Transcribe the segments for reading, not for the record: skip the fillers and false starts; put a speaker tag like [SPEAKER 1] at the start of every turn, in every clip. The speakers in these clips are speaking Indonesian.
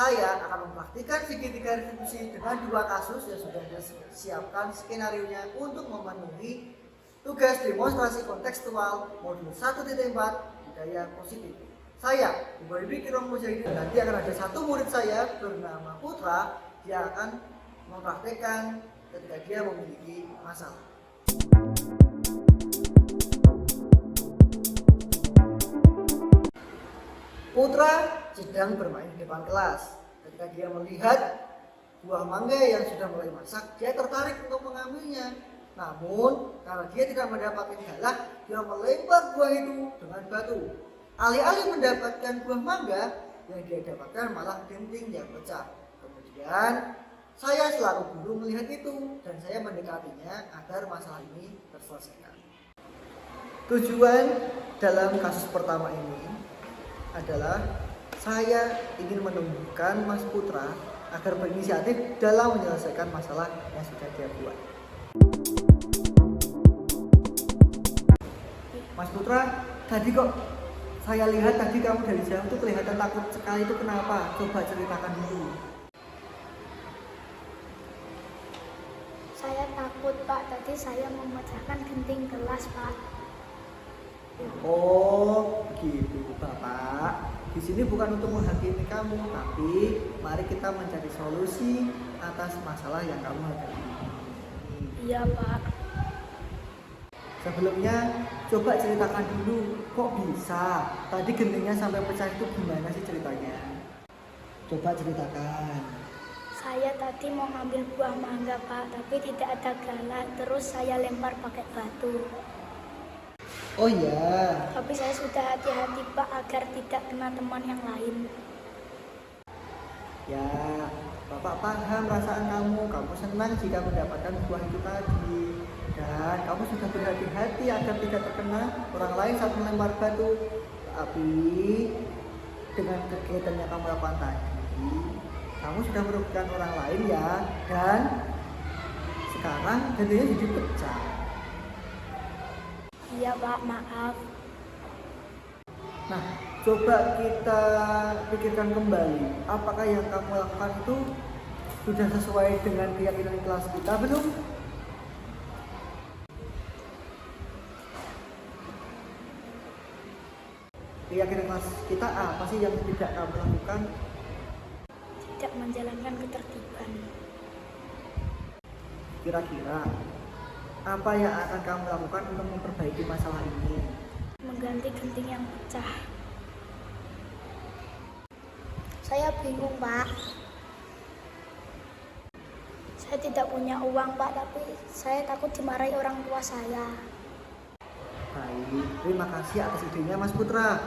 [SPEAKER 1] saya akan mempraktikkan segitiga restitusi dengan dua kasus yang sudah disiapkan skenario-nya untuk memenuhi tugas demonstrasi kontekstual modul 1.4 budaya positif. Saya, Ibu Ibi Kirong Mujahidin, nanti akan ada satu murid saya bernama Putra, dia akan mempraktikkan ketika dia memiliki masalah. Putra sedang bermain di depan kelas. Ketika dia melihat buah mangga yang sudah mulai masak, dia tertarik untuk mengambilnya. Namun, karena dia tidak mendapatkan galah, dia melempar buah itu dengan batu. Alih-alih mendapatkan buah mangga, yang dia dapatkan malah genting yang pecah. Kemudian, saya selaku guru melihat itu dan saya mendekatinya agar masalah ini terselesaikan. Tujuan dalam kasus pertama ini adalah saya ingin menumbuhkan Mas Putra agar berinisiatif dalam menyelesaikan masalah yang sudah dia buat. Mas Putra, tadi kok saya lihat tadi kamu dari jauh itu kelihatan takut sekali, itu kenapa? Coba ceritakan dulu.
[SPEAKER 2] Saya takut, Pak. Tadi saya memecahkan genting gelas, Pak.
[SPEAKER 1] Oh, gitu, Bapak. Di sini bukan untuk menghakimi kamu, tapi mari kita mencari solusi atas masalah yang kamu hadapi.
[SPEAKER 2] Iya, Pak.
[SPEAKER 1] Sebelumnya, coba ceritakan dulu, kok bisa? Tadi gentingnya sampai pecah itu gimana sih ceritanya? Coba ceritakan.
[SPEAKER 2] Saya tadi mau ngambil buah mangga, Pak, tapi tidak ada galah. Terus saya lempar pakai batu.
[SPEAKER 1] Oh iya.
[SPEAKER 2] Tapi saya sudah hati-hati, Pak, agar tidak kena teman yang lain.
[SPEAKER 1] Ya, Bapak paham perasaan kamu. Kamu senang jika mendapatkan buah itu tadi. Dan kamu sudah berhati-hati agar tidak terkena orang lain saat melempar batu. Tapi dengan kegiatan yang kamu lakukan tadi, kamu sudah merugikan orang lain ya. Dan sekarang gentingnya jadi pecah.
[SPEAKER 2] Iya, Pak, maaf.
[SPEAKER 1] Nah, coba kita pikirkan kembali, apakah yang kamu lakukan itu sudah sesuai dengan keyakinan kelas kita belum? Keyakinan kelas kita apa sih yang tidak kamu lakukan?
[SPEAKER 2] Tidak menjalankan ketertiban.
[SPEAKER 1] Kira-kira apa yang akan kamu lakukan untuk memperbaiki masalah ini?
[SPEAKER 2] Mengganti genting yang pecah. Saya bingung, Pak. Saya tidak punya uang, Pak, tapi saya takut dimarahi orang tua saya.
[SPEAKER 1] Baik, terima kasih atas idenya Mas Putra.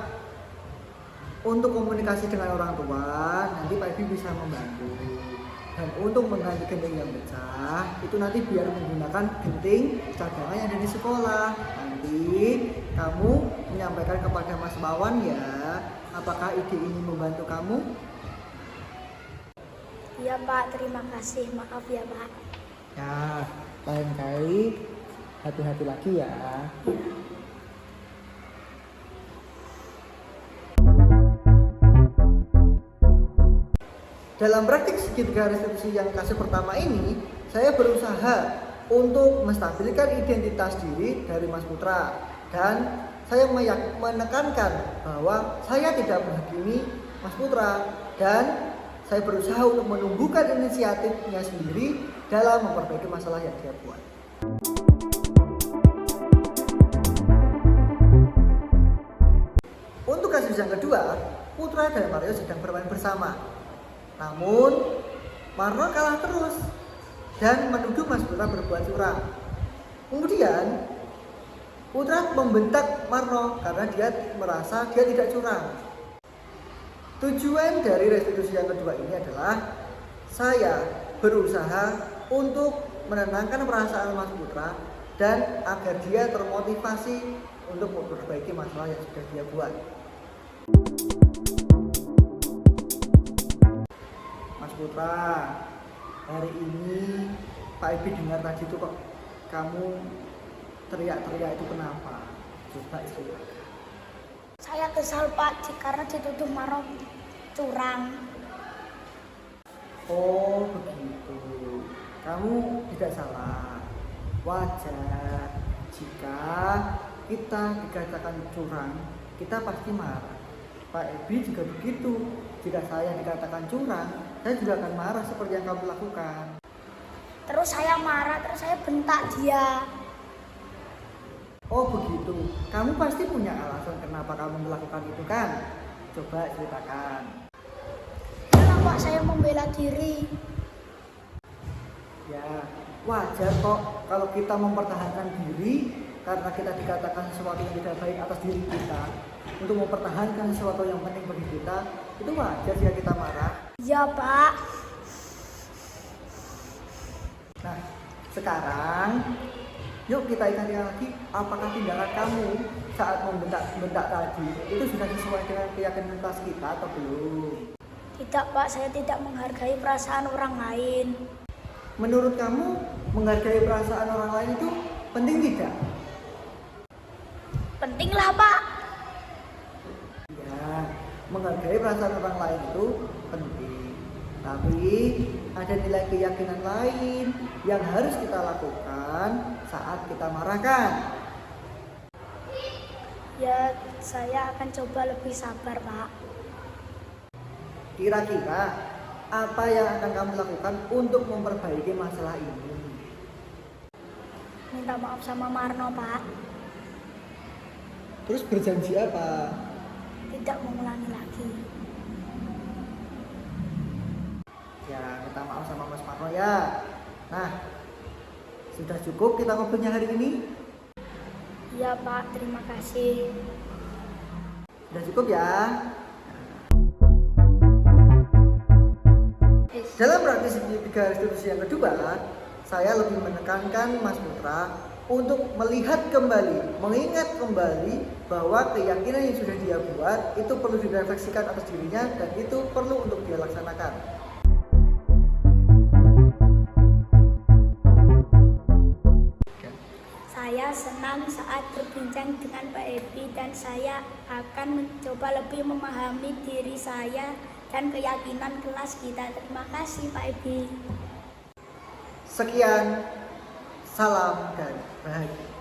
[SPEAKER 1] Untuk komunikasi dengan orang tua, nanti Pak Ibi bisa membantu. Dan untuk mengganti genting yang pecah, itu nanti biar menggunakan genting cadangan yang ada di sekolah. Nanti kamu menyampaikan kepada Mas Wawan ya, apakah ide ini membantu kamu?
[SPEAKER 2] Iya, Pak, terima kasih. Maaf ya, Pak.
[SPEAKER 1] Ya, lain kali hati-hati lagi ya. Dalam praktik segitiga restitusi yang kasus pertama ini, saya berusaha untuk menstabilkan identitas diri dari Mas Putra dan saya menekankan bahwa saya tidak menghakimi Mas Putra dan saya berusaha untuk menumbuhkan inisiatifnya sendiri dalam memperbaiki masalah yang dia buat. Untuk kasus yang kedua, Putra dan Mario sedang bermain bersama. Namun, Marno kalah terus dan menuduh Mas Putra berbuat curang. Kemudian, Putra membentak Marno karena dia merasa dia tidak curang. Tujuan dari restitusi yang kedua ini adalah saya berusaha untuk menenangkan perasaan Mas Putra dan agar dia termotivasi untuk memperbaiki masalah yang sudah dia buat. Mas Putra, hari ini Pak Ibi dengar tadi itu kok kamu teriak-teriak itu kenapa? Coba ceritakan.
[SPEAKER 2] Saya kesal, Pak, karena dituduh Marno curang.
[SPEAKER 1] Oh begitu. Kamu tidak salah. Wajar jika kita dikatakan curang, kita pasti marah. Pak Ebi juga begitu. Jika saya dikatakan curang, saya juga akan marah seperti yang kamu lakukan.
[SPEAKER 2] Terus saya marah, terus saya bentak dia.
[SPEAKER 1] Oh begitu. Kamu pasti punya alasan kenapa kamu melakukan itu kan? Coba ceritakan.
[SPEAKER 2] Kenapa saya membela diri?
[SPEAKER 1] Ya, wajar kok kalau kita mempertahankan diri karena kita dikatakan sesuatu yang tidak baik atas diri kita. Untuk mempertahankan sesuatu yang penting bagi kita, itu wajar jika kita marah.
[SPEAKER 2] Ya Pak.
[SPEAKER 1] Nah, sekarang yuk kita ingat lagi, apakah tindakan kamu saat membentak tadi itu sudah sesuai dengan keyakinan kelas kita atau belum?
[SPEAKER 2] Tidak Pak, saya tidak menghargai perasaan orang lain.
[SPEAKER 1] Menurut kamu, menghargai perasaan orang lain itu penting tidak?
[SPEAKER 2] Pentinglah Pak.
[SPEAKER 1] Ya, menghargai perasaan orang lain itu penting. Tapi ada nilai keyakinan lain yang harus kita lakukan saat kita marahkan.
[SPEAKER 2] Ya, saya akan coba lebih sabar Pak.
[SPEAKER 1] Kira-kira apa yang akan kamu lakukan untuk memperbaiki masalah ini?
[SPEAKER 2] Minta maaf sama Marno Pak.
[SPEAKER 1] Terus berjanji apa?
[SPEAKER 2] Tidak mengulangi lagi.
[SPEAKER 1] Ya, minta maaf sama Mas Marno ya. Nah, sudah cukup kita ngobrolnya hari ini?
[SPEAKER 2] Iya Pak, terima kasih.
[SPEAKER 1] Sudah cukup ya? Dalam praktis tiga restitusi yang kedua, saya lebih menekankan Mas Putra untuk melihat kembali, mengingat kembali bahwa keyakinan yang sudah dia buat itu perlu direfleksikan atas dirinya dan itu perlu untuk dia laksanakan.
[SPEAKER 2] Saya senang saat berbincang dengan Pak Ebi dan saya akan mencoba lebih memahami diri saya dan keyakinan kelas kita. Terima kasih Pak Ebi.
[SPEAKER 1] Sekian, salam dan bahagia.